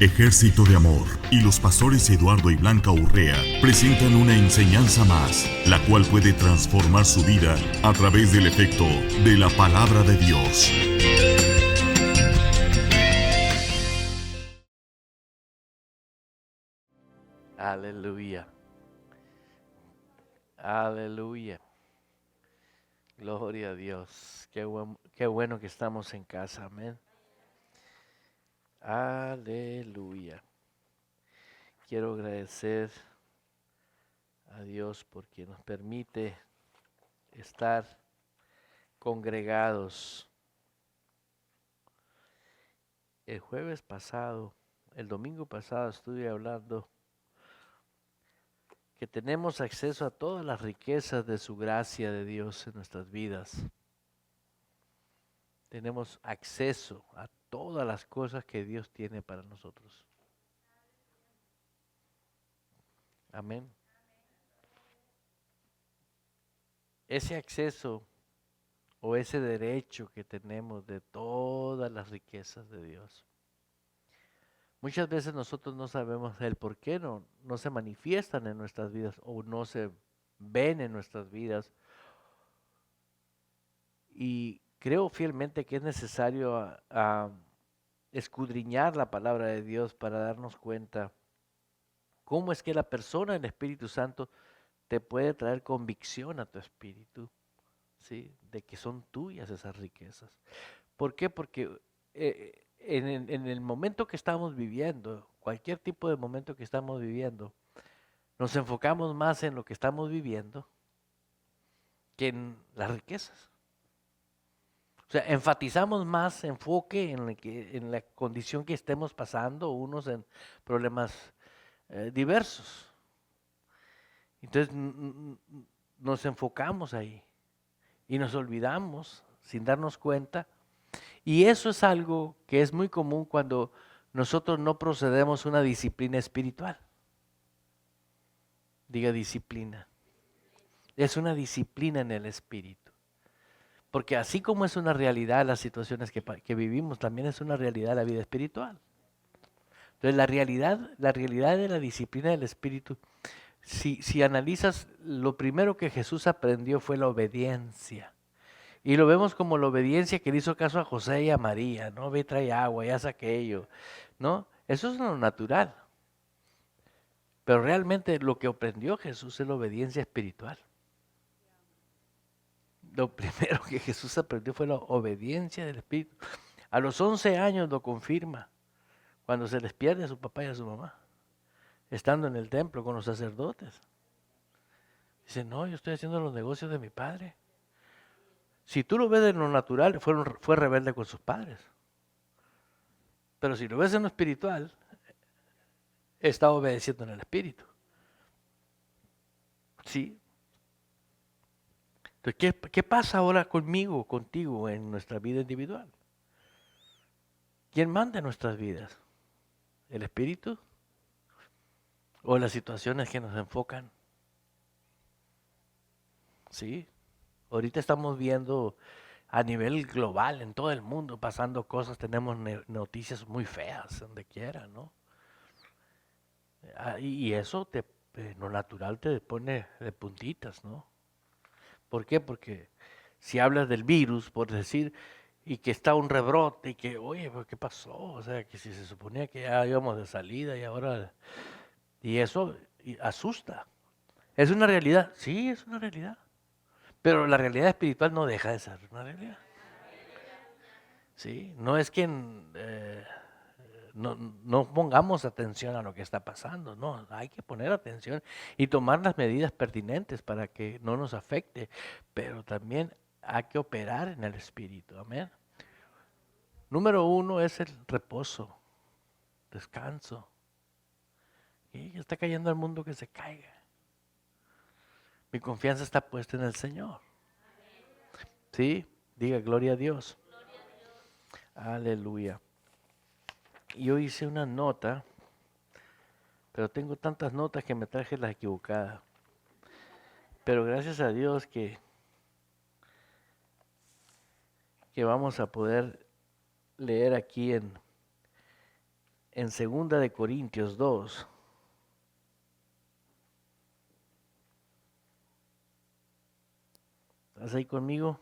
Ejército de Amor y los pastores Eduardo y Blanca Urrea presentan una enseñanza más, la cual puede transformar su vida a través del efecto de la palabra de Dios. Aleluya. Aleluya. Gloria a Dios. Qué bueno que estamos en casa. Amén. Aleluya. Quiero agradecer a Dios porque nos permite estar congregados. El jueves pasado, el domingo pasado estuve hablando que tenemos acceso a todas las riquezas de su gracia de Dios en nuestras vidas. Tenemos acceso a todas las cosas que Dios tiene para nosotros. Amén. Ese acceso o ese derecho que tenemos de todas las riquezas de Dios. Muchas veces nosotros no sabemos el por qué no se manifiestan en nuestras vidas o no se ven en nuestras vidas. Y creo fielmente que es necesario escudriñar la palabra de Dios para darnos cuenta cómo es que la persona del Espíritu Santo te puede traer convicción a tu espíritu, ¿sí? De que son tuyas esas riquezas. ¿Por qué? Porque en el momento que estamos viviendo, cualquier tipo de momento que estamos viviendo, nos enfocamos más en lo que estamos viviendo que en las riquezas. O sea, enfatizamos más enfoque en la condición que estemos pasando, unos en problemas diversos. Entonces nos enfocamos ahí y nos olvidamos sin darnos cuenta. Y eso es algo que es muy común cuando nosotros no procedemos una disciplina espiritual. Diga disciplina. Es una disciplina en el espíritu. Porque así como es una realidad las situaciones que vivimos, también es una realidad la vida espiritual. Entonces la realidad de la disciplina del espíritu, si analizas, lo primero que Jesús aprendió fue la obediencia. Y lo vemos como la obediencia que le hizo caso a José y a María, ¿no? Ve, trae agua, y haz aquello, ¿no? Eso es lo natural. Pero realmente lo que aprendió Jesús es la obediencia espiritual. Lo primero que Jesús aprendió fue la obediencia del Espíritu. A los 11 años lo confirma, cuando se les pierde a su papá y a su mamá, estando en el templo con los sacerdotes. Dice, no, yo estoy haciendo los negocios de mi padre. Si tú lo ves en lo natural, fue rebelde con sus padres. Pero si lo ves en lo espiritual, está obedeciendo en el Espíritu. ¿Sí? Entonces, ¿qué pasa ahora conmigo, contigo, en nuestra vida individual? ¿Quién manda en nuestras vidas? ¿El Espíritu? ¿O las situaciones que nos enfocan? Sí. Ahorita estamos viendo a nivel global, en todo el mundo, pasando cosas. Tenemos noticias muy feas, donde quiera, ¿no? Y eso lo natural te pone de puntitas, ¿no? ¿Por qué? Porque si hablas del virus, por decir, y que está un rebrote, y que, oye, ¿pero qué pasó? O sea, que si se suponía que ya íbamos de salida y ahora... Y eso asusta. ¿Es una realidad? Sí, es una realidad. Pero la realidad espiritual no deja de ser una realidad. Sí, no es que no pongamos atención a lo que está pasando, no, hay que poner atención y tomar las medidas pertinentes para que no nos afecte, pero también hay que operar en el espíritu, amén. Número 1 es el reposo, descanso. Y está cayendo al mundo, que se caiga. Mi confianza está puesta en el Señor. ¿Sí? Diga gloria a Dios. Aleluya. Yo hice una nota, pero tengo tantas notas que me traje las equivocadas. Pero gracias a Dios que vamos a poder leer aquí en 2 Corintios 2. ¿Estás ahí conmigo?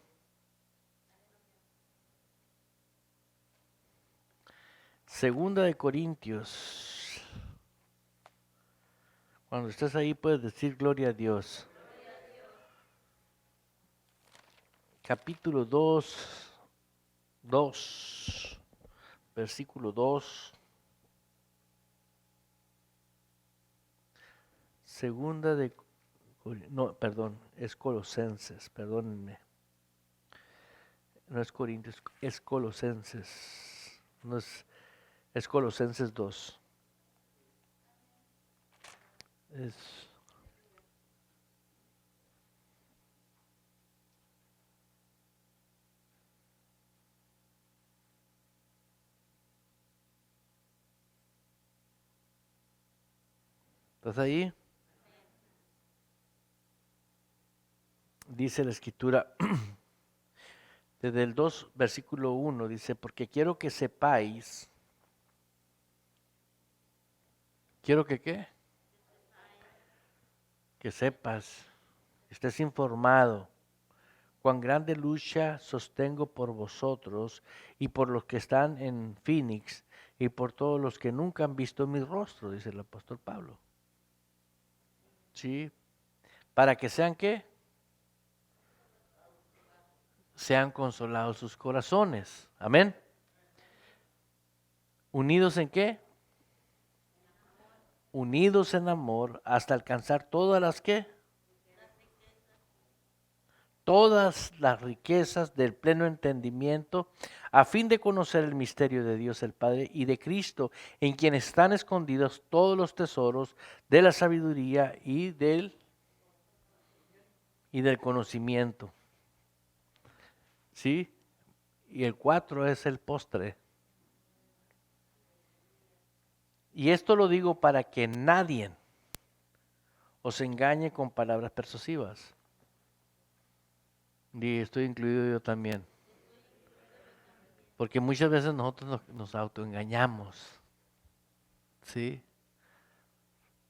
Segunda de Corintios. Cuando estés ahí puedes decir gloria a Dios. Capítulo 2, versículo 2. Segunda de... No, perdón, es Colosenses, perdónenme. No es Corintios, es Colosenses. No es Colosenses 2. ¿Estás ahí? Dice la Escritura, desde el 2, versículo 1, dice, porque quiero que sepáis, ¿quiero que qué? Que sepas, estés informado, cuán grande lucha sostengo por vosotros y por los que están en Phoenix y por todos los que nunca han visto mi rostro, dice el apóstol Pablo. ¿Sí? ¿Para que sean qué? Sean consolados sus corazones. Amén. ¿Unidos en qué? Unidos en amor hasta alcanzar todas las ¿qué? Todas las riquezas del pleno entendimiento, a fin de conocer el misterio de Dios el Padre y de Cristo, en quien están escondidos todos los tesoros de la sabiduría y del conocimiento. ¿Sí? Y el 4 es el postre. Y esto lo digo para que nadie os engañe con palabras persuasivas. Y estoy incluido yo también. Porque muchas veces nosotros nos autoengañamos. ¿Sí?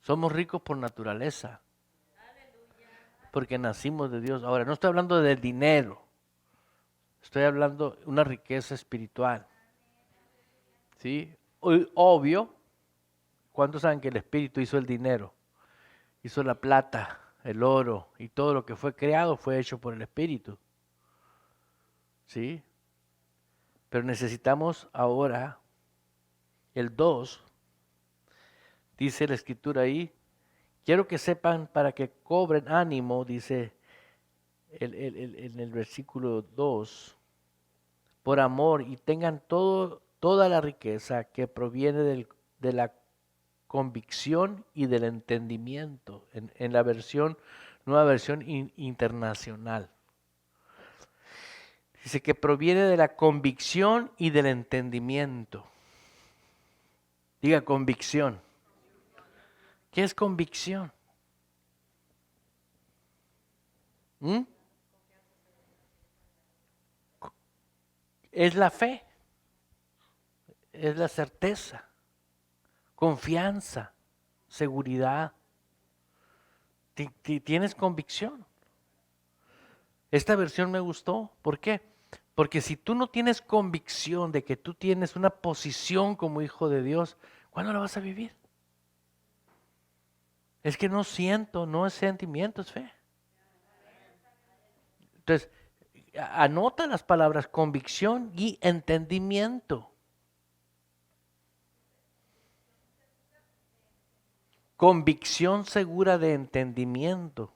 Somos ricos por naturaleza. Porque nacimos de Dios. Ahora, no estoy hablando del dinero. Estoy hablando de una riqueza espiritual. ¿Sí? Obvio. ¿Cuántos saben que el Espíritu hizo el dinero? Hizo la plata, el oro y todo lo que fue creado fue hecho por el Espíritu. ¿Sí? Pero necesitamos ahora el 2. Dice la Escritura ahí, quiero que sepan para que cobren ánimo, dice en el versículo 2, por amor y tengan toda la riqueza que proviene de la convicción y del entendimiento, en la nueva versión internacional. Dice que proviene de la convicción y del entendimiento. Diga convicción. ¿Qué es convicción? Es la fe, es la certeza, confianza, seguridad. Tienes convicción. Esta versión me gustó. ¿Por qué? Porque si tú no tienes convicción de que tú tienes una posición como hijo de Dios, ¿cuándo la vas a vivir? Es que no siento, no es sentimiento, es fe. Entonces, anota las palabras convicción y entendimiento. Convicción segura de entendimiento.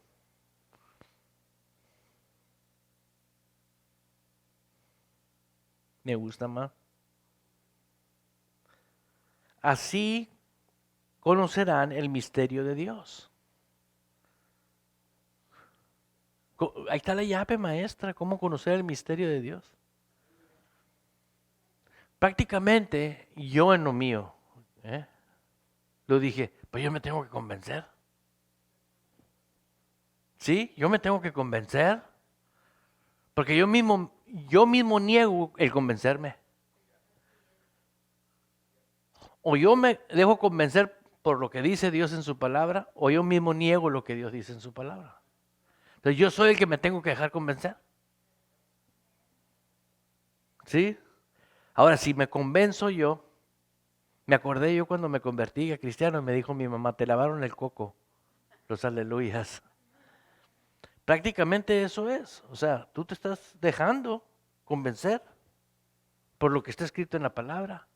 Me gusta más. Así conocerán el misterio de Dios. Ahí está la llave maestra, cómo conocer el misterio de Dios. Prácticamente yo en lo mío, lo dije, pues yo me tengo que convencer. ¿Sí? Yo me tengo que convencer. Porque yo mismo niego el convencerme. O yo me dejo convencer por lo que dice Dios en su palabra, o yo mismo niego lo que Dios dice en su palabra. Entonces yo soy el que me tengo que dejar convencer. ¿Sí? Ahora, si me convenzo yo, me acordé yo cuando me convertí a cristiano, me dijo mi mamá, te lavaron el coco, los aleluyas. Prácticamente eso es. O sea, tú te estás dejando convencer por lo que está escrito en la palabra.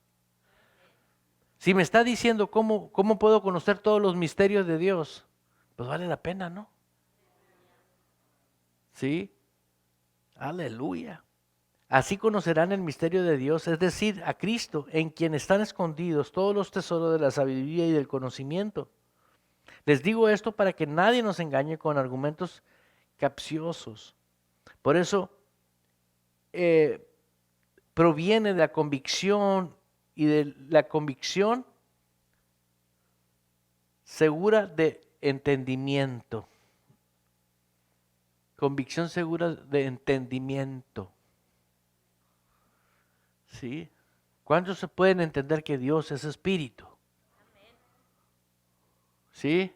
Si me está diciendo cómo puedo conocer todos los misterios de Dios, pues vale la pena, ¿no? Sí, aleluya. Así conocerán el misterio de Dios, es decir, a Cristo, en quien están escondidos todos los tesoros de la sabiduría y del conocimiento. Les digo esto para que nadie nos engañe con argumentos capciosos. Por eso proviene de la convicción y de la convicción segura de entendimiento. Convicción segura de entendimiento. ¿Sí? ¿Cuántos se pueden entender que Dios es espíritu? ¿Sí?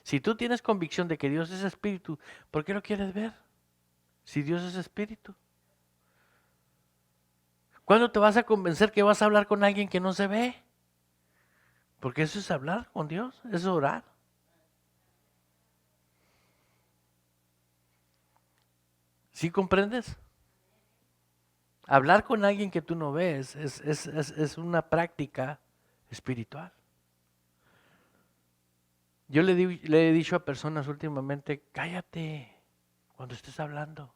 Si tú tienes convicción de que Dios es espíritu, ¿por qué lo quieres ver? Si Dios es espíritu. ¿Cuándo te vas a convencer que vas a hablar con alguien que no se ve? Porque eso es hablar con Dios, eso es orar. ¿Sí comprendes? Hablar con alguien que tú no ves es una práctica espiritual. Yo le he dicho a personas últimamente, cállate cuando estés hablando,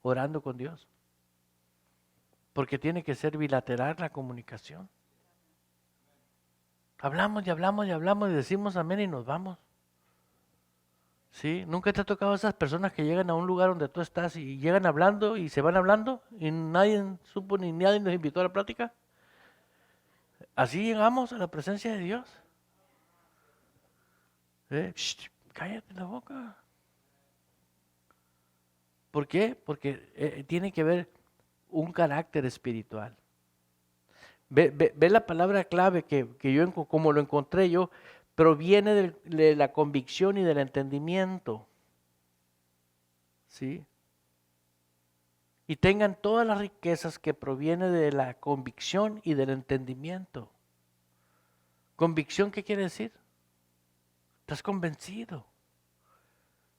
orando con Dios. Porque tiene que ser bilateral la comunicación. Hablamos y hablamos y hablamos y decimos amén y nos vamos. ¿Sí? ¿Nunca te ha tocado esas personas que llegan a un lugar donde tú estás y llegan hablando y se van hablando y nadie supo ni nadie nos invitó a la plática? Así llegamos a la presencia de Dios. Shh, cállate la boca. ¿Por qué? Porque tiene que ver un carácter espiritual. Ve la palabra clave que yo, como lo encontré yo, proviene de la convicción y del entendimiento. ¿Sí? Y tengan todas las riquezas que provienen de la convicción y del entendimiento. ¿Convicción qué quiere decir? Estás convencido.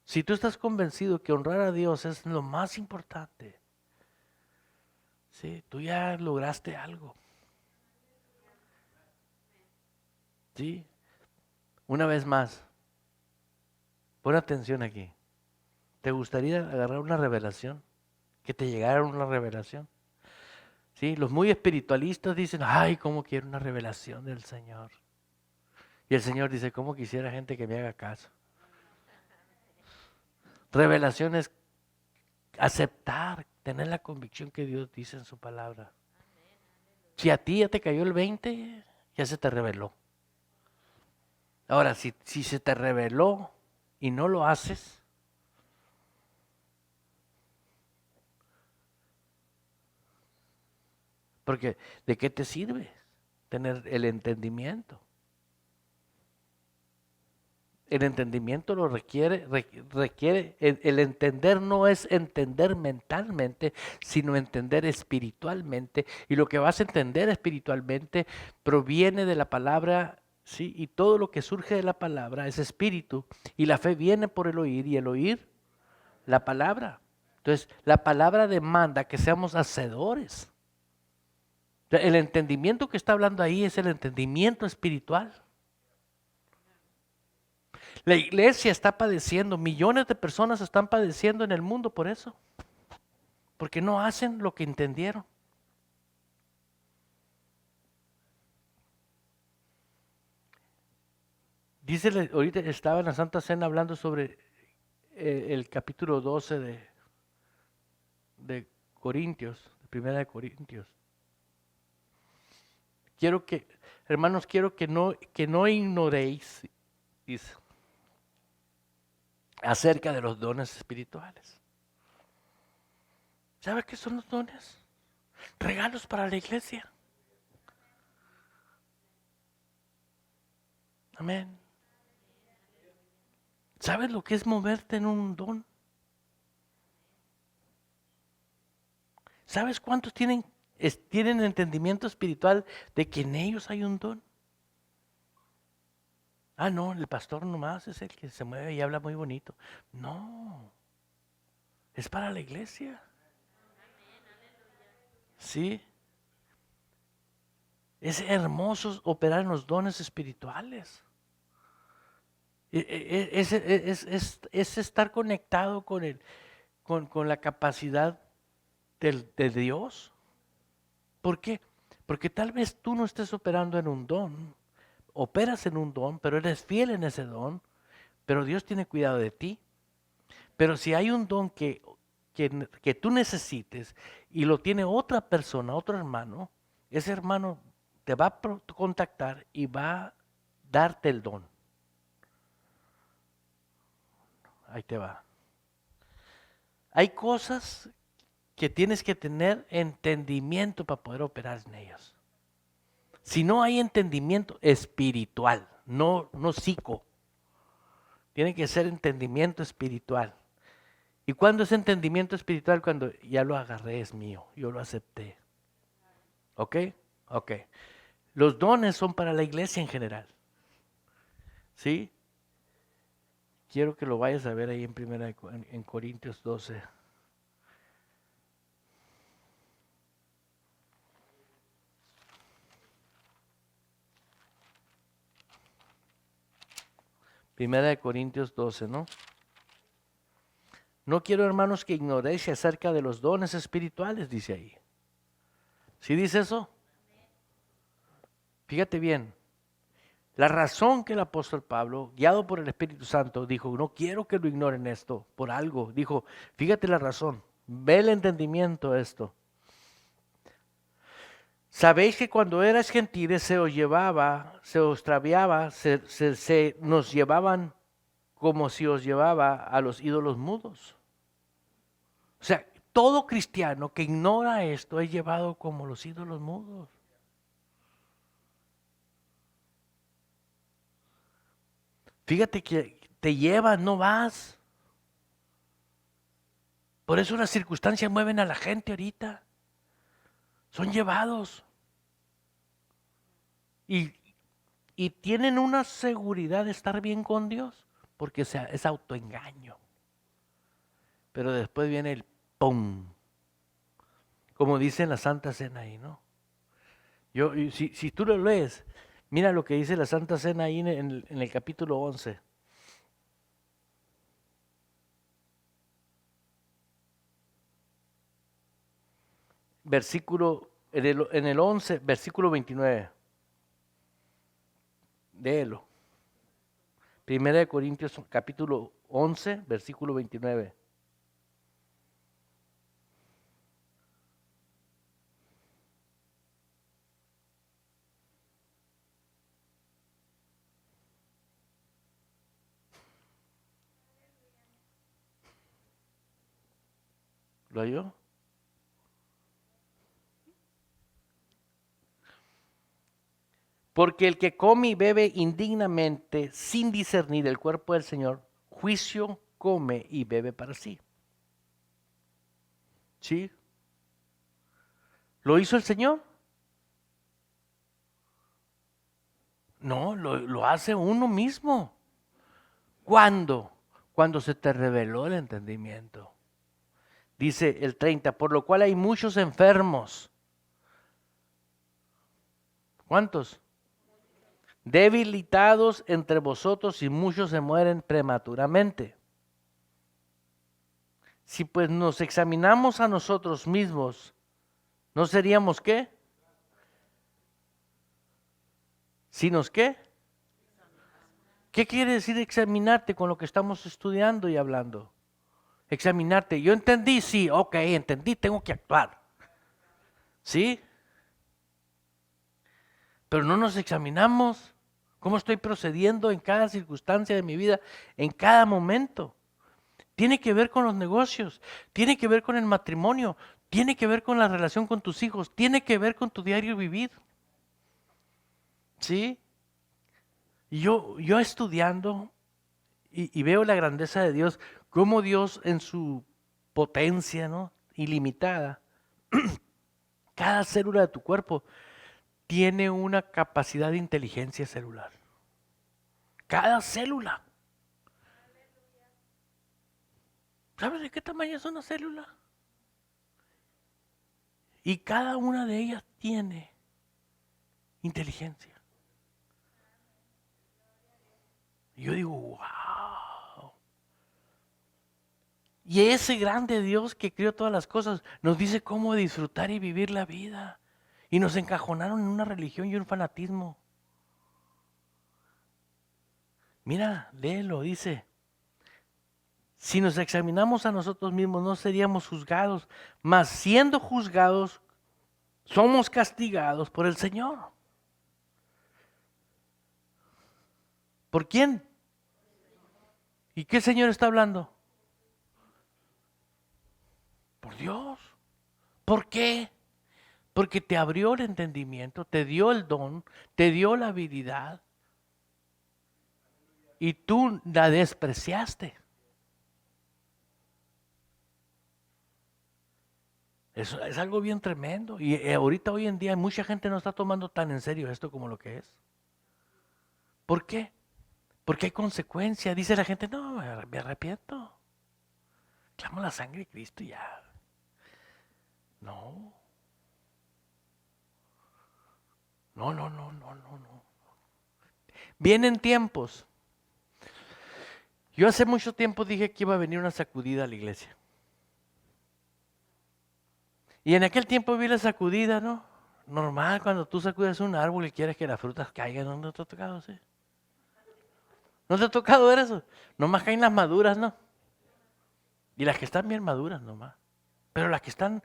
Si tú estás convencido que honrar a Dios es lo más importante, ¿sí? Tú ya lograste algo. ¿Sí? Una vez más, pon atención aquí. ¿Te gustaría agarrar una revelación? Que te llegara una revelación. ¿Sí? Los muy espiritualistas dicen, ay, cómo quiero una revelación del Señor. Y el Señor dice, cómo quisiera gente que me haga caso. Revelación es aceptar, tener la convicción que Dios dice en su palabra. Si a ti ya te cayó el 20, ya se te reveló. Ahora, si se te reveló y no lo haces, porque ¿de qué te sirve tener el entendimiento? El entendimiento lo requiere, el entender no es entender mentalmente, sino entender espiritualmente. Y lo que vas a entender espiritualmente proviene de la palabra, ¿sí? Y todo lo que surge de la palabra es espíritu. Y la fe viene por el oír y el oír la palabra. Entonces, la palabra demanda que seamos hacedores. El entendimiento que está hablando ahí es el entendimiento espiritual. La iglesia está padeciendo, millones de personas están padeciendo en el mundo por eso, porque no hacen lo que entendieron. Dice, ahorita estaba en la Santa Cena hablando sobre el capítulo 12 de Corintios, primera de Corintios. Quiero que, hermanos, quiero que no ignoréis, dice, acerca de los dones espirituales. ¿Sabe qué son los dones? Regalos para la iglesia. Amén. ¿Sabes lo que es moverte en un don? ¿Sabes cuántos tienen entendimiento espiritual de que en ellos hay un don? Ah, no, el pastor nomás es el que se mueve y habla muy bonito. No, es para la iglesia. Sí. Es hermoso operar en los dones espirituales. Es estar conectado con la capacidad de Dios. ¿Por qué? Porque tal vez tú no estés operando en un don. Operas en un don, pero eres fiel en ese don. Pero Dios tiene cuidado de ti. Pero si hay un don que tú necesites y lo tiene otra persona, otro hermano, ese hermano te va a contactar y va a darte el don. Ahí te va. Hay cosas que tienes que tener entendimiento para poder operar en ellas. Si no hay entendimiento espiritual, no psico, tiene que ser entendimiento espiritual. ¿Y cuándo es entendimiento espiritual? Cuando ya lo agarré, es mío, yo lo acepté. ¿Ok? Ok. Los dones son para la iglesia en general. ¿Sí? Quiero que lo vayas a ver ahí en Corintios 12. Primera de Corintios 12, ¿no? No quiero, hermanos, que ignoréis acerca de los dones espirituales, dice ahí. ¿Sí dice eso? Fíjate bien. La razón que el apóstol Pablo, guiado por el Espíritu Santo, dijo, no quiero que lo ignoren esto, por algo. Dijo, fíjate la razón, ve el entendimiento de esto. Sabéis que cuando eras gentiles se os llevaba, se os extraviaba, nos llevaban como si os llevaba a los ídolos mudos. O sea, todo cristiano que ignora esto es llevado como los ídolos mudos. Fíjate que te llevas, no vas. Por eso las circunstancias mueven a la gente ahorita. Son llevados. Y tienen una seguridad de estar bien con Dios, porque es autoengaño. Pero después viene el ¡pum! Como dice en la Santa Cena ahí, ¿no? Si tú lo lees, mira lo que dice la Santa Cena ahí en el capítulo 11. En el 11, versículo 29. Léelo. Primera de Corintios, capítulo 11, versículo 29. ¿Lo halló? Porque el que come y bebe indignamente, sin discernir el cuerpo del Señor, juicio come y bebe para sí. ¿Sí? ¿Lo hizo el Señor? No, lo hace uno mismo. ¿Cuándo? Cuando se te reveló el entendimiento. Dice el 30, por lo cual hay muchos enfermos. ¿Cuántos? Debilitados entre vosotros y muchos se mueren prematuramente. Si pues nos examinamos a nosotros mismos, ¿no seríamos qué? ¿Si nos qué? ¿Qué quiere decir examinarte con lo que estamos estudiando y hablando? Examinarte. Yo entendí, sí, ok, entendí, tengo que actuar. ¿Sí? Pero no nos examinamos. ¿Cómo estoy procediendo en cada circunstancia de mi vida, en cada momento? Tiene que ver con los negocios, tiene que ver con el matrimonio, tiene que ver con la relación con tus hijos, tiene que ver con tu diario vivir. ¿Sí? Y yo estudiando y veo la grandeza de Dios, cómo Dios en su potencia, ¿no?, ilimitada, cada célula de tu cuerpo tiene una capacidad de inteligencia celular. Cada célula. ¿Sabes de qué tamaño es una célula? Y cada una de ellas tiene inteligencia. Y yo digo, wow. Y ese grande Dios que creó todas las cosas nos dice cómo disfrutar y vivir la vida. Y nos encajonaron en una religión y un fanatismo. Mira, léelo, dice. Si nos examinamos a nosotros mismos, no seríamos juzgados, mas siendo juzgados, somos castigados por el Señor. ¿Por quién? ¿Y qué Señor está hablando? Por Dios. ¿Por qué? Porque te abrió el entendimiento, te dio el don, te dio la habilidad y tú la despreciaste. Eso es algo bien tremendo. Y ahorita, hoy en día, mucha gente no está tomando tan en serio esto como lo que es. ¿Por qué? Porque hay consecuencia. Dice la gente, no, me arrepiento. Clamo la sangre de Cristo y ya. No. No. Vienen tiempos. Yo hace mucho tiempo dije que iba a venir una sacudida a la iglesia. Y en aquel tiempo vi la sacudida, ¿no? Normal, cuando tú sacudes un árbol y quieres que las frutas caigan, ¿no te ha tocado así? ¿No te ha tocado ver eso? Nomás caen las maduras, ¿no? Y las que están bien maduras nomás. Pero las que están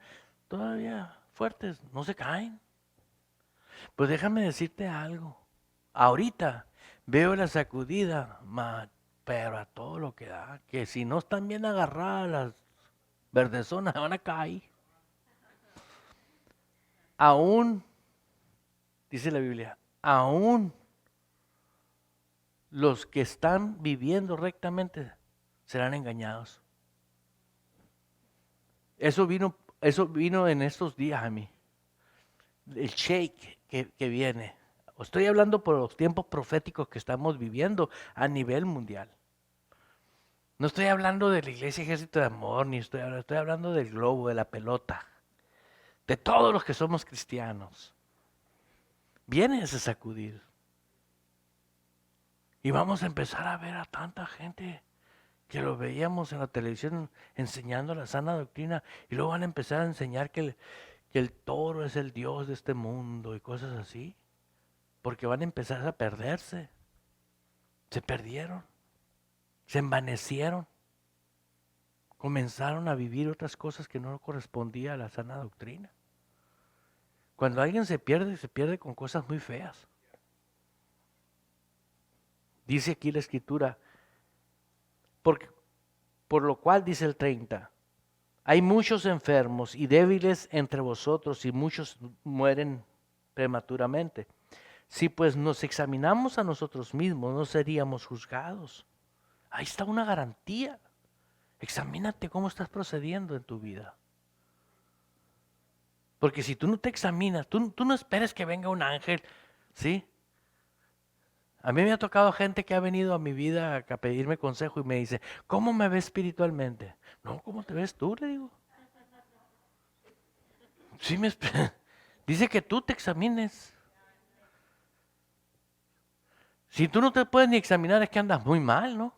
todavía fuertes no se caen. Pues déjame decirte algo. Ahorita veo la sacudida, pero a todo lo que da. Que si no están bien agarradas las verdezonas van a caer. Aún, dice la Biblia, aún los que están viviendo rectamente serán engañados. Eso vino en estos días a mí. El shake que viene. Estoy hablando por los tiempos proféticos que estamos viviendo a nivel mundial. No estoy hablando de la Iglesia Ejército de Amor, ni estoy hablando del globo, de la pelota, de todos los que somos cristianos. Viene ese sacudir. Y vamos a empezar a ver a tanta gente que lo veíamos en la televisión enseñando la sana doctrina y luego van a empezar a enseñar que el toro es el Dios de este mundo y cosas así, porque van a empezar a perderse. Se perdieron, se envanecieron, comenzaron a vivir otras cosas que no correspondían a la sana doctrina. Cuando alguien se pierde con cosas muy feas. Dice aquí la Escritura, por lo cual dice el 30, hay muchos enfermos y débiles entre vosotros y muchos mueren prematuramente. Si pues nos examinamos a nosotros mismos, no seríamos juzgados. Ahí está una garantía. Examínate cómo estás procediendo en tu vida. Porque si tú no te examinas, tú no esperes que venga un ángel, ¿sí? A mí me ha tocado gente que ha venido a mi vida a pedirme consejo y me dice, ¿cómo me ves espiritualmente? No, ¿cómo te ves tú? Le digo. Sí, dice que tú te examines. Si tú no te puedes ni examinar es que andas muy mal, ¿no?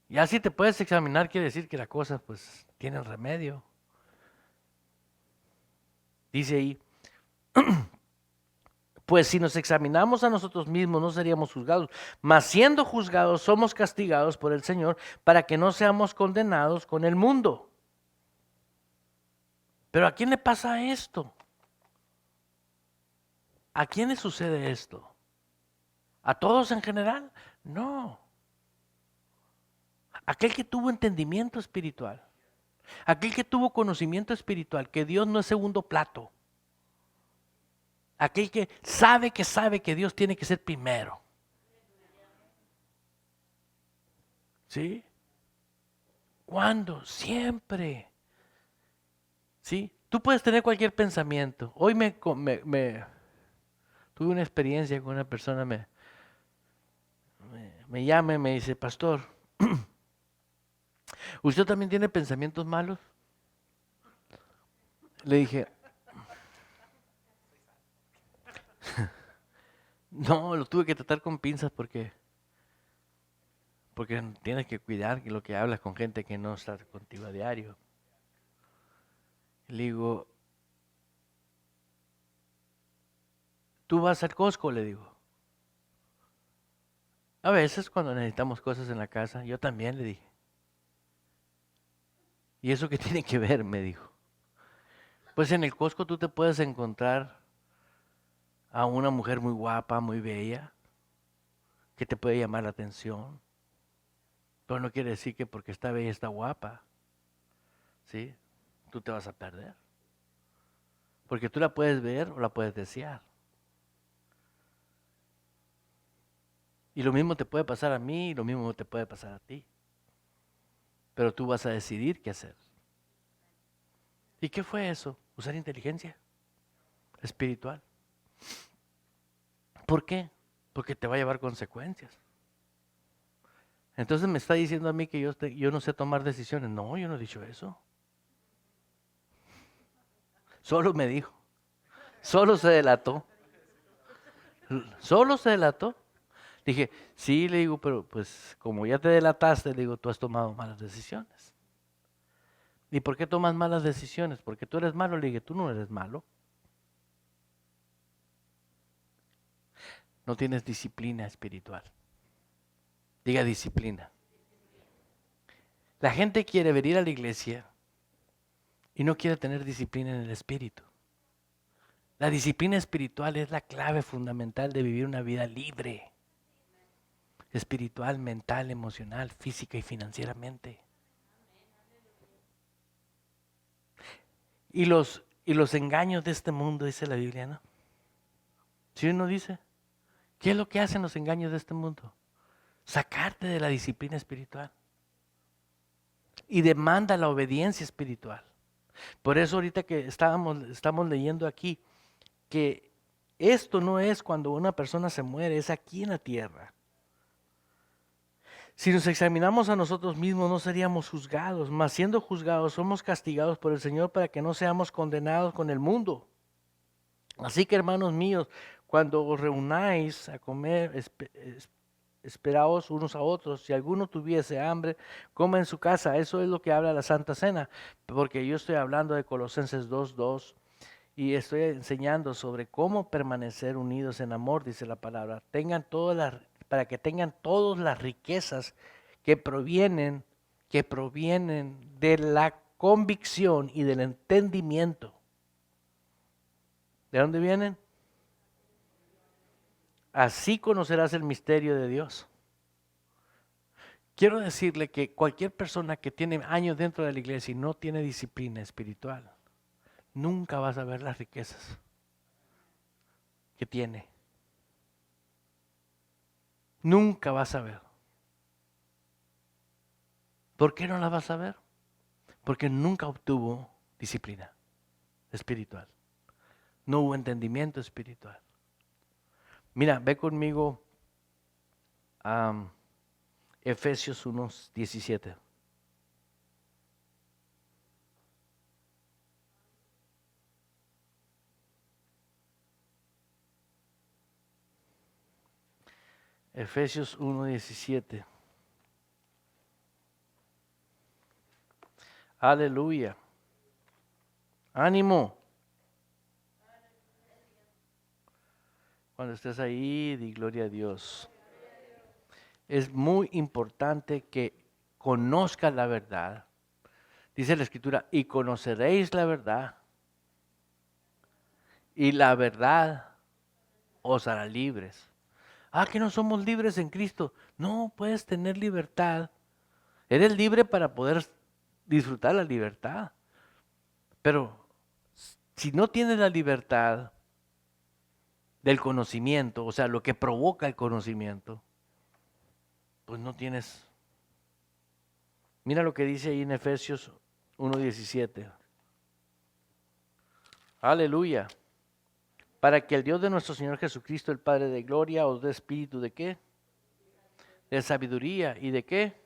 Ya si te puedes examinar quiere decir que las cosas pues tienen remedio. Dice ahí, pues si nos examinamos a nosotros mismos no seríamos juzgados, mas siendo juzgados somos castigados por el Señor para que no seamos condenados con el mundo. Pero ¿a quién le pasa esto? ¿A quién le sucede esto? ¿A todos en general? No. Aquel que tuvo entendimiento espiritual, aquel que tuvo conocimiento espiritual, que Dios no es segundo plato. Aquel que sabe que Dios tiene que ser primero. ¿Sí? ¿Cuándo? Siempre. ¿Sí? Tú puedes tener cualquier pensamiento. Hoy tuve una experiencia con una persona, me llama y me dice, pastor, ¿usted también tiene pensamientos malos? Le dije, no, lo tuve que tratar con pinzas porque tienes que cuidar lo que hablas con gente que no está contigo a diario. Le digo, ¿tú vas al Costco? Le digo. A veces cuando necesitamos cosas en la casa, yo también le dije. ¿Y eso qué tiene que ver? Me dijo. Pues en el Costco tú te puedes encontrar a una mujer muy guapa, muy bella, que te puede llamar la atención. Pero no quiere decir que porque está bella está guapa, ¿sí? Tú te vas a perder. Porque tú la puedes ver o la puedes desear. Y lo mismo te puede pasar a mí y lo mismo te puede pasar a ti. Pero tú vas a decidir qué hacer. ¿Y qué fue eso? Usar inteligencia espiritual. ¿Por qué? Porque te va a llevar consecuencias. Entonces me está diciendo a mí que yo no sé tomar decisiones. No, yo no he dicho eso. Solo me dijo. Solo se delató. Solo se delató. Dije, sí, le digo, pero pues como ya te delataste, le digo, tú has tomado malas decisiones. ¿Y por qué tomas malas decisiones? Porque tú eres malo. Le dije, tú no eres malo. No tienes disciplina espiritual. Diga disciplina. La gente quiere venir a la iglesia y no quiere tener disciplina en el espíritu. La disciplina espiritual es la clave fundamental de vivir una vida libre. Espiritual, mental, emocional, física y financieramente. Y los engaños de este mundo, dice la Biblia, ¿no? ¿Sí uno dice? ¿Qué es lo que hacen los engaños de este mundo? Sacarte de la disciplina espiritual. Y demanda la obediencia espiritual. Por eso ahorita que estamos leyendo aquí, que esto no es cuando una persona se muere, es aquí en la tierra. Si nos examinamos a nosotros mismos, no seríamos juzgados, mas siendo juzgados, somos castigados por el Señor para que no seamos condenados con el mundo. Así que, hermanos míos, cuando os reunáis a comer, esperaos unos a otros. Si alguno tuviese hambre, coma en su casa. Eso es lo que habla la Santa Cena, porque yo estoy hablando de Colosenses 2:2 y estoy enseñando sobre cómo permanecer unidos en amor, dice la palabra. Para que tengan todas las riquezas que provienen de la convicción y del entendimiento. ¿De dónde vienen? Así conocerás el misterio de Dios. Quiero decirle que cualquier persona que tiene años dentro de la iglesia y no tiene disciplina espiritual, nunca vas a ver las riquezas que tiene. Nunca vas a ver. ¿Por qué no las vas a ver? Porque nunca obtuvo disciplina espiritual. No hubo entendimiento espiritual. Mira, ve conmigo a Efesios 1:17. Efesios 1:17. Aleluya. Ánimo. Cuando estés ahí, di gloria a Dios. Es muy importante que conozcas la verdad. Dice la Escritura, y conoceréis la verdad. Y la verdad os hará libres. Ah, que no somos libres en Cristo. No, puedes tener libertad. Eres libre para poder disfrutar la libertad. Pero si no tienes la libertad, del conocimiento, o sea, lo que provoca el conocimiento, pues no tienes. Mira lo que dice ahí en Efesios 1:17. Aleluya. Para que el Dios de nuestro Señor Jesucristo, el Padre de gloria, os dé espíritu de ¿qué? De sabiduría y de ¿qué?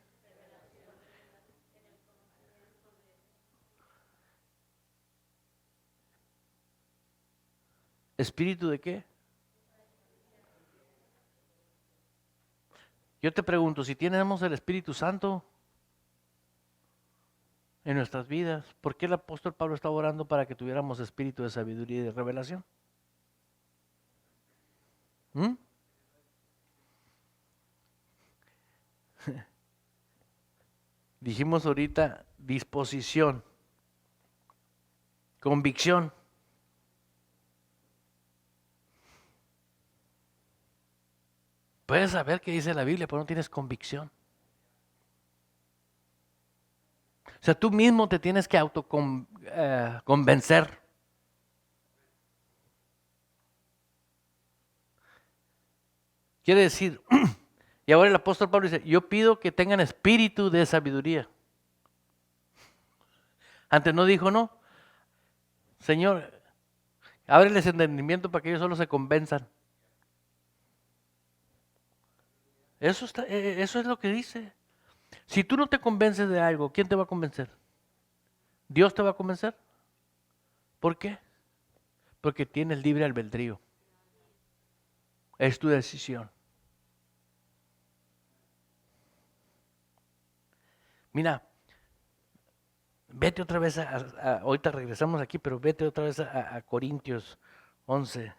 ¿Espíritu de qué? Yo te pregunto, si tenemos el Espíritu Santo en nuestras vidas, ¿por qué el apóstol Pablo estaba orando para que tuviéramos espíritu de sabiduría y de revelación? ¿Mm? Dijimos ahorita disposición, convicción. Puedes saber qué dice la Biblia, pero no tienes convicción. O sea, tú mismo te tienes que convencer. Quiere decir, y ahora el apóstol Pablo dice, yo pido que tengan espíritu de sabiduría. Antes no dijo, no, Señor, ábreles entendimiento para que ellos solo se convenzan. Eso es lo que dice. Si tú no te convences de algo, ¿quién te va a convencer? ¿Dios te va a convencer? ¿Por qué? Porque tienes libre albedrío. Es tu decisión. Mira, vete otra vez ahorita regresamos aquí, pero vete otra vez a Corintios 11.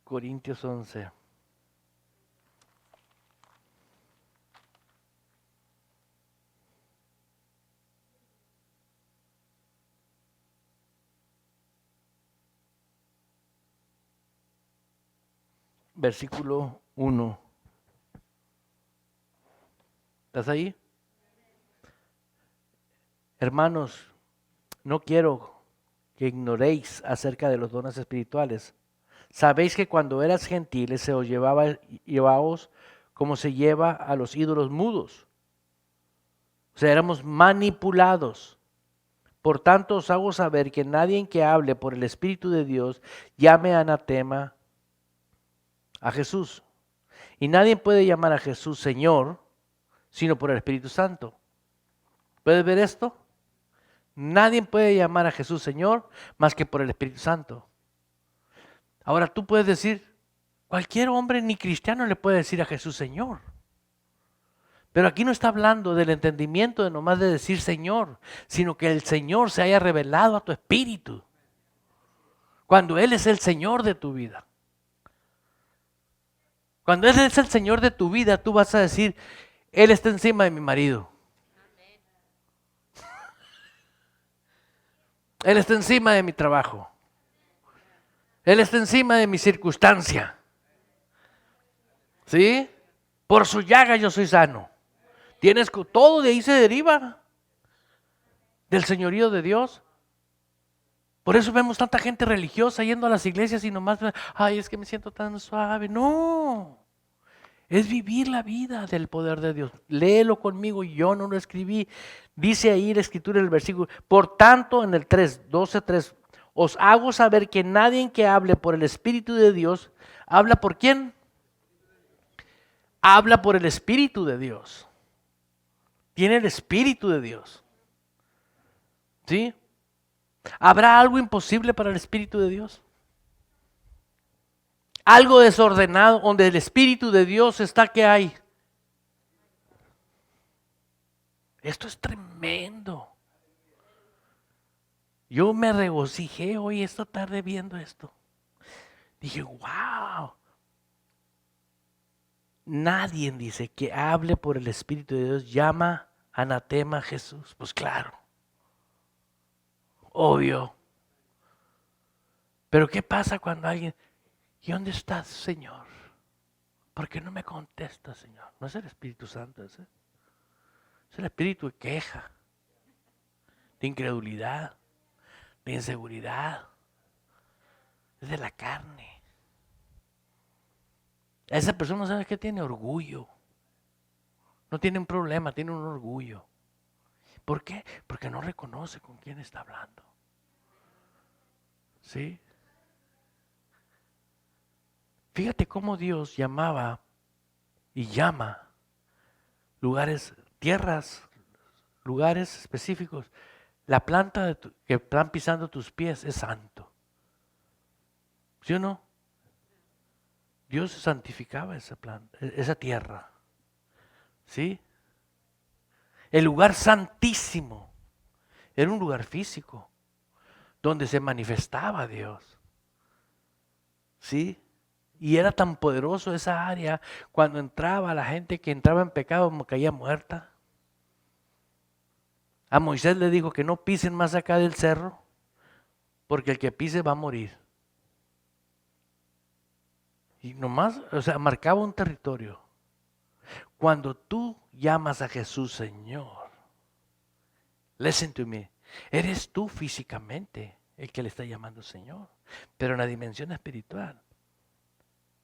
Corintios 11. Versículo 1. ¿Estás ahí? Hermanos, no quiero que ignoréis acerca de los dones espirituales. Sabéis que cuando eras gentiles se os lleváos como se lleva a los ídolos mudos. O sea, éramos manipulados. Por tanto, os hago saber que nadie que hable por el Espíritu de Dios llame anatema a Jesús. Y nadie puede llamar a Jesús Señor, sino por el Espíritu Santo. ¿Puedes ver esto? Nadie puede llamar a Jesús Señor más que por el Espíritu Santo. Ahora tú puedes decir, cualquier hombre ni cristiano le puede decir a Jesús Señor. Pero aquí no está hablando del entendimiento de nomás de decir Señor, sino que el Señor se haya revelado a tu espíritu. Cuando Él es el Señor de tu vida. Cuando Él es el Señor de tu vida, tú vas a decir, Él está encima de mi marido. Él está encima de mi trabajo. Él está encima de mi circunstancia. ¿Sí? Por su llaga yo soy sano. Tienes todo de ahí se deriva del señorío de Dios. Por eso vemos tanta gente religiosa yendo a las iglesias y nomás, ay, es que me siento tan suave. No, es vivir la vida del poder de Dios. Léelo conmigo, yo no lo escribí. Dice ahí la escritura en el versículo, por tanto en el 12:3, os hago saber que nadie que hable por el Espíritu de Dios, ¿habla por quién? Habla por el Espíritu de Dios. Tiene el Espíritu de Dios. ¿Sí? ¿Habrá algo imposible para el Espíritu de Dios? Algo desordenado donde el Espíritu de Dios está, ¿qué hay? Esto es tremendo. Yo me regocijé hoy esta tarde viendo esto. Dije, wow. Nadie dice que hable por el Espíritu de Dios llama anatema a Jesús. Pues claro. Obvio. Pero ¿qué pasa cuando alguien, ¿y dónde estás, Señor? ¿Por qué no me contestas, Señor? No es el Espíritu Santo ese. Es el espíritu de queja, de incredulidad, de inseguridad, es de la carne. Esa persona, ¿sabes qué tiene? Orgullo. No tiene un problema, tiene un orgullo. ¿Por qué? Porque no reconoce con quién está hablando. ¿Sí? Fíjate cómo Dios llamaba y llama lugares, tierras, lugares específicos. La planta que están pisando tus pies es santo. ¿Sí o no? Dios santificaba esa planta, esa tierra. ¿Sí? El lugar santísimo era un lugar físico donde se manifestaba Dios. ¿Sí? Y era tan poderoso esa área, cuando entraba la gente que entraba en pecado caía muerta. A Moisés le dijo que no pisen más acá del cerro, porque el que pise va a morir. Y nomás, o sea, marcaba un territorio. Cuando tú llamas a Jesús Señor, listen to me, eres tú físicamente el que le está llamando Señor, pero en la dimensión espiritual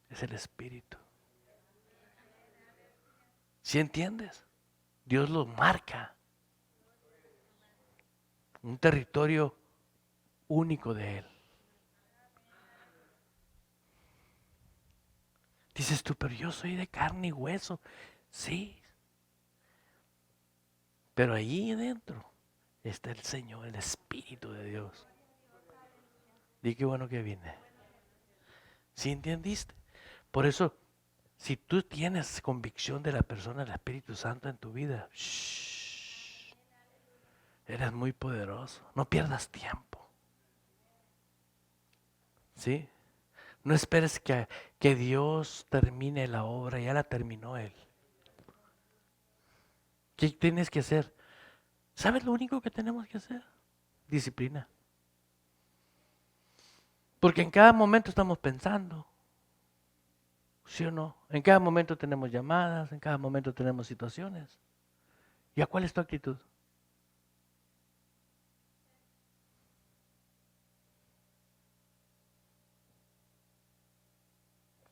es el Espíritu. ¿Sí entiendes? Dios lo marca. Un territorio único de Él. Dices tú, pero yo soy de carne y hueso. Sí. Pero allí dentro está el Señor, el Espíritu de Dios. Di qué bueno que vine. ¿Sí entendiste? Por eso, si tú tienes convicción de la persona del Espíritu Santo en tu vida, eres muy poderoso. No pierdas tiempo. ¿Sí? No esperes que Dios termine la obra, ya la terminó Él. ¿Qué tienes que hacer? ¿Sabes lo único que tenemos que hacer? Disciplina. Porque en cada momento estamos pensando, ¿sí o no? En cada momento tenemos llamadas, en cada momento tenemos situaciones. ¿Y a cuál es tu actitud?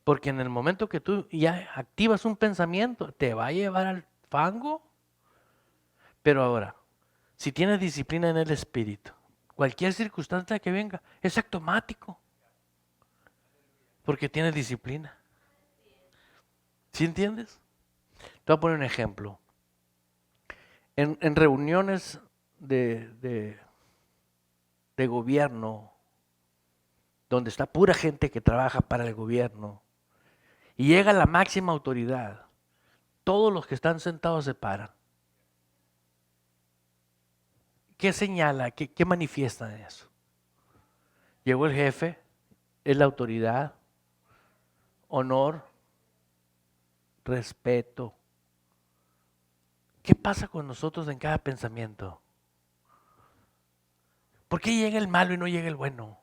Porque en el momento que tú ya activas un pensamiento, te va a llevar al fango. Pero ahora, si tienes disciplina en el espíritu, cualquier circunstancia que venga es automático. Porque tienes disciplina. ¿Sí entiendes? Te voy a poner un ejemplo. En reuniones de gobierno, donde está pura gente que trabaja para el gobierno, y llega la máxima autoridad, todos los que están sentados se paran. ¿Qué señala? ¿Qué manifiesta eso? Llegó el jefe, es la autoridad, honor, respeto. ¿Qué pasa con nosotros en cada pensamiento? ¿Por qué llega el malo y no llega el bueno?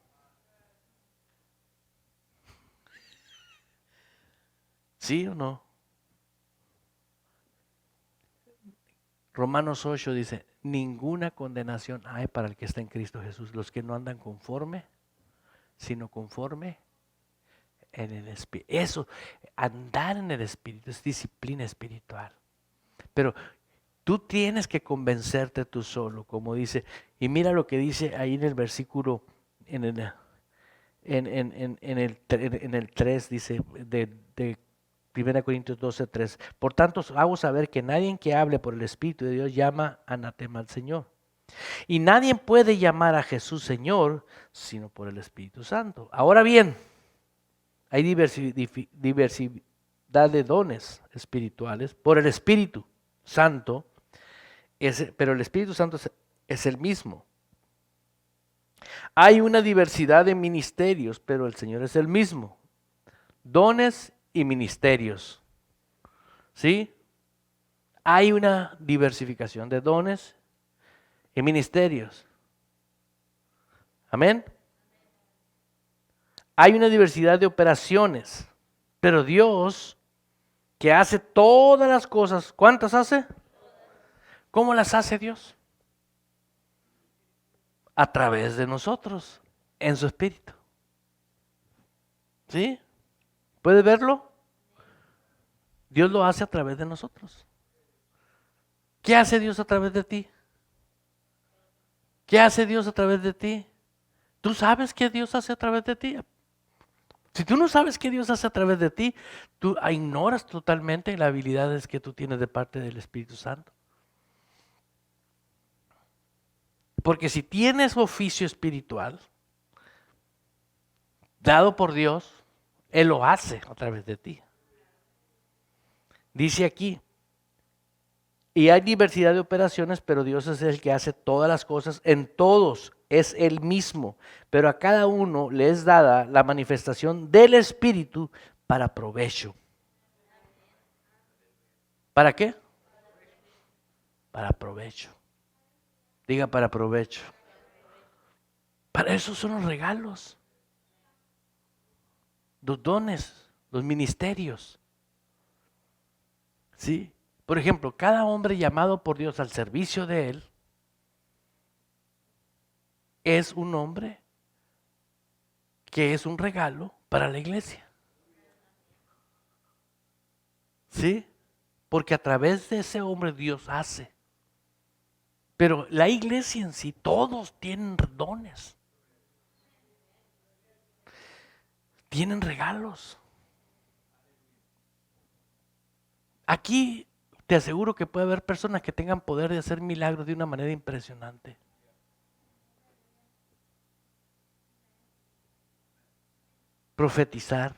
¿Sí o no? Romanos 8 dice, ninguna condenación hay para el que está en Cristo Jesús, los que no andan conforme, sino conforme en el Espíritu. Eso, andar en el Espíritu es disciplina espiritual. Pero tú tienes que convencerte tú solo, como dice, y mira lo que dice ahí en el versículo, en el 3, dice, de 1 Corintios 12, 3. Por tanto, hago saber que nadie que hable por el Espíritu de Dios llama anatema al Señor. Y nadie puede llamar a Jesús Señor, sino por el Espíritu Santo. Ahora bien, hay diversidad de dones espirituales por el Espíritu Santo, pero el Espíritu Santo es el mismo. Hay una diversidad de ministerios, pero el Señor es el mismo. Dones y ministerios. ¿Sí? Hay una diversificación de dones y ministerios. Amén. Hay una diversidad de operaciones, pero Dios, que hace todas las cosas, ¿cuántas hace? ¿Cómo las hace Dios? a través de nosotros, en su espíritu. ¿Sí? ¿Puedes verlo? Dios lo hace a través de nosotros. ¿Qué hace Dios a través de ti? ¿Qué hace Dios a través de ti? ¿Tú sabes qué Dios hace a través de ti? Si tú no sabes qué Dios hace a través de ti, tú ignoras totalmente las habilidades que tú tienes de parte del Espíritu Santo. Porque si tienes oficio espiritual dado por Dios, Él lo hace a través de ti. Dice aquí, y hay diversidad de operaciones, pero Dios es el que hace todas las cosas en todos, es el mismo, pero a cada uno le es dada la manifestación del Espíritu para provecho. ¿Para qué? Para provecho. Diga para provecho. Para eso son los regalos, los dones, los ministerios. ¿Sí? Por ejemplo, cada hombre llamado por Dios al servicio de Él es un hombre que es un regalo para la iglesia. ¿Sí? Porque a través de ese hombre Dios hace. Pero la iglesia en sí, todos tienen dones. Tienen regalos. Aquí te aseguro que puede haber personas que tengan poder de hacer milagros de una manera impresionante. Profetizar,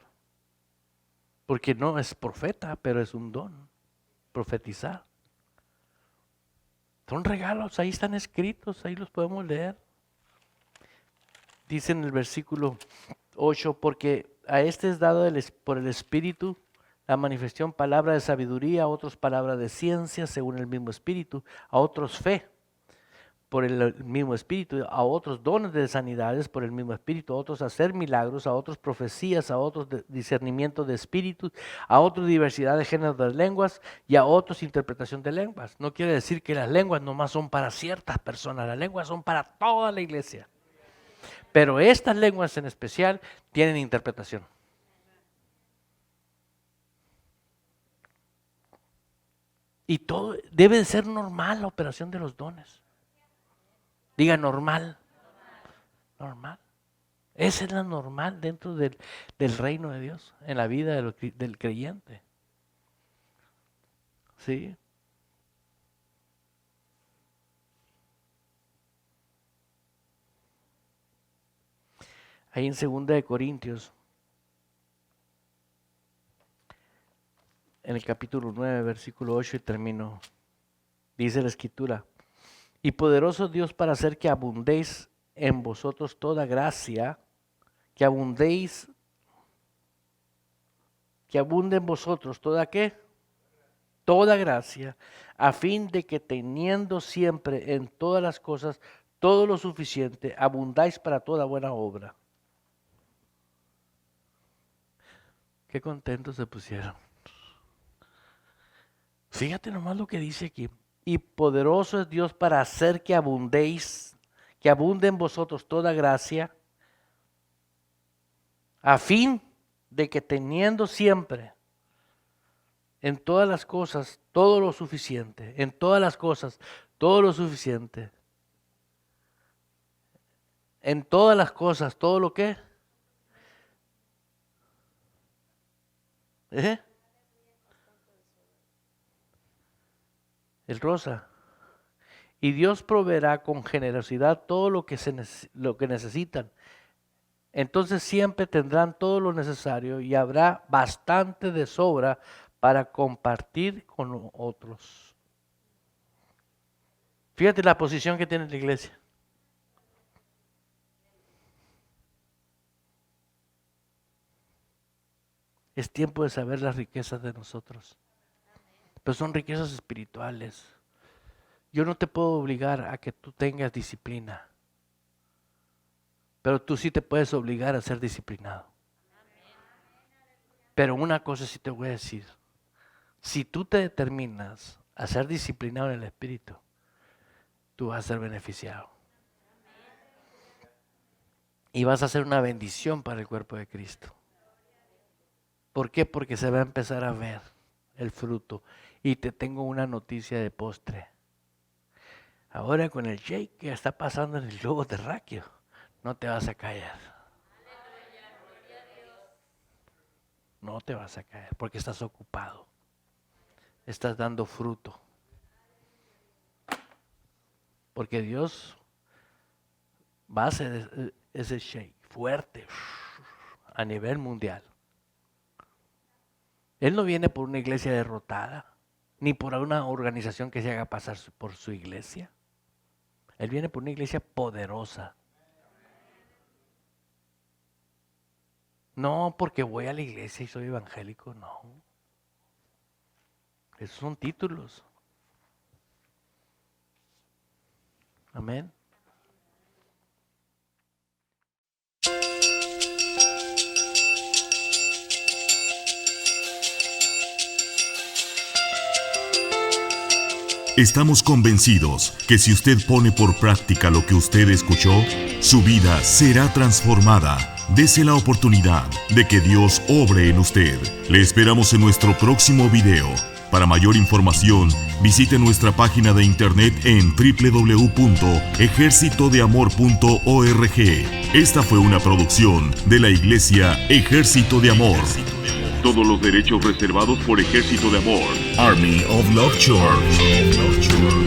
porque no es profeta, pero es un don. Profetizar. Son regalos, ahí están escritos, ahí los podemos leer. Dice en el versículo 8, porque a este es dado por el Espíritu la manifestación palabra de sabiduría, a otros palabra de ciencia según el mismo Espíritu, a otros fe por el mismo Espíritu, a otros dones de sanidades por el mismo Espíritu, a otros hacer milagros, a otros profecías, a otros discernimiento de espíritus, a otros diversidad de géneros de lenguas y a otros interpretación de lenguas. No quiere decir que las lenguas nomás son para ciertas personas, las lenguas son para toda la iglesia. Pero estas lenguas en especial tienen interpretación. Y todo debe de ser normal la operación de los dones. Diga normal. Normal. Esa es la normal dentro del reino de Dios, en la vida del creyente. ¿Sí? Ahí en 2 Corintios, en el capítulo 9, versículo 8 y termino. Dice la Escritura, y poderoso Dios para hacer que abundéis en vosotros toda gracia, que abunde en vosotros toda ¿qué? Toda gracia, a fin de que teniendo siempre en todas las cosas todo lo suficiente, abundáis para toda buena obra. Qué contentos se pusieron. Fíjate nomás lo que dice aquí. Y poderoso es Dios para hacer que abundéis, que abunde en vosotros toda gracia, a fin de que teniendo siempre en todas las cosas todo lo suficiente, en todas las cosas todo lo suficiente, en todas las cosas todo lo que el rosa. Y Dios proveerá con generosidad todo lo que necesitan. Entonces siempre tendrán todo lo necesario y habrá bastante de sobra para compartir con otros. Fíjate la posición que tiene la iglesia. Es tiempo de saber las riquezas de nosotros. Pero son riquezas espirituales. Yo no te puedo obligar a que tú tengas disciplina. Pero tú sí te puedes obligar a ser disciplinado. Pero una cosa sí te voy a decir. Si tú te determinas a ser disciplinado en el espíritu, tú vas a ser beneficiado. Y vas a ser una bendición para el cuerpo de Cristo. ¿Por qué? Porque se va a empezar a ver el fruto. Y te tengo una noticia de postre. Ahora con el shake que está pasando en el globo terráqueo, no te vas a caer. No te vas a caer porque estás ocupado. Estás dando fruto. Porque Dios va a hacer ese shake fuerte a nivel mundial. Él no viene por una iglesia derrotada, ni por una organización que se haga pasar por su iglesia. Él viene por una iglesia poderosa. No porque voy a la iglesia y soy evangélico, no. Esos son títulos. Amén. Estamos convencidos que si usted pone por práctica lo que usted escuchó, su vida será transformada. Dese la oportunidad de que Dios obre en usted. Le esperamos en nuestro próximo video. Para mayor información, visite nuestra página de internet en www.ejercitodeamor.org. Esta fue una producción de la Iglesia Ejército de Amor. Todos los derechos reservados por Ejército de Amor. Army of Love Church.